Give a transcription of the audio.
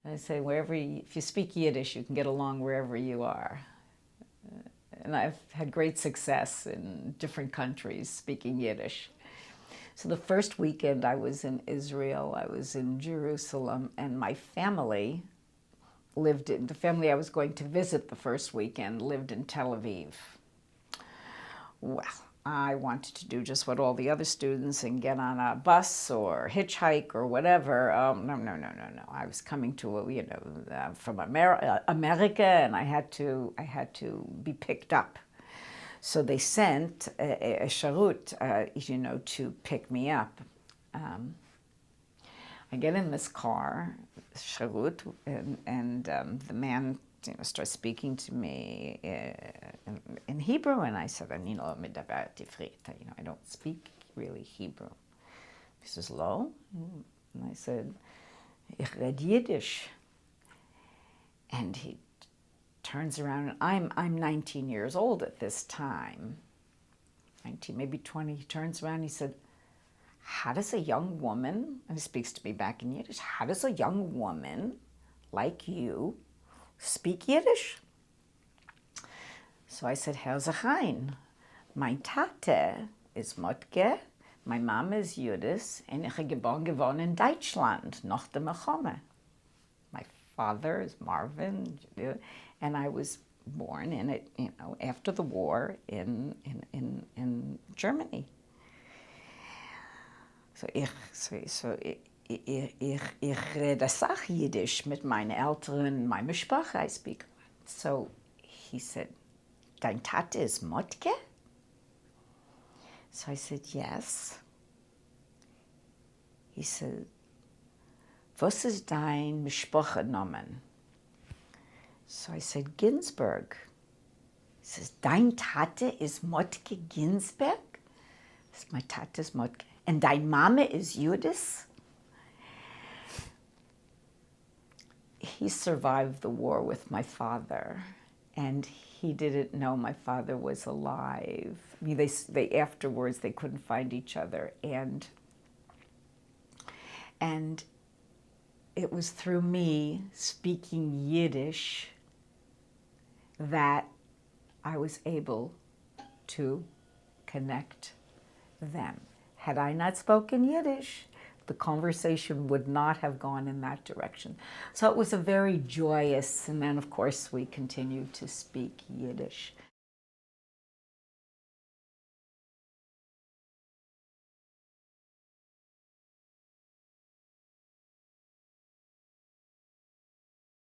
I say, if you speak Yiddish, you can get along wherever you are. And I've had great success in different countries speaking Yiddish. So the first weekend I was in Israel, I was in Jerusalem, and my family the family I was going to visit the first weekend lived in Tel Aviv. Well, I wanted to do just what all the other students and get on a bus or hitchhike or whatever. No. I was coming to, from America, and I had to be picked up. So they sent a sharut, to pick me up. I get in this car, sharut, and the man starts speaking to me in Hebrew, and I said, "Ani lo medaber ivrit." I don't speak really Hebrew. He says, "Lo?" And I said, "Ich red Yiddish." And he turns around, and I'm 19 years old at this time, 19, maybe 20. He turns around, and he said, "How does a young woman," and he speaks to me back in Yiddish, "how does a young woman like you speak Yiddish?" So I said, "Herr Zachain, mein Tate is Motke, my mom is Yiddish, and ich geboren geworden in Deutschland, nach der Milchome. My father is Marvin, and I was born in it, after the war in Germany. So ich rede Sach Yiddish mit meinen Eltern, my Mishpacha I speak." So he said, "Dein Tate is Motke?" So I said, "Yes." He said, "Was ist dein Mishpacha Nomen?" So I said, "Ginsburg." He says, "Dein Tate is Motke Ginsburg?" I said, "My Tate is Motke. And dein Mama is Yiddish?" He survived the war with my father, and he didn't know my father was alive. I mean, they afterwards, they couldn't find each other, and it was through me speaking Yiddish that I was able to connect them. Had I not spoken Yiddish, the conversation would not have gone in that direction. So it was a very joyous, and then of course we continued to speak Yiddish.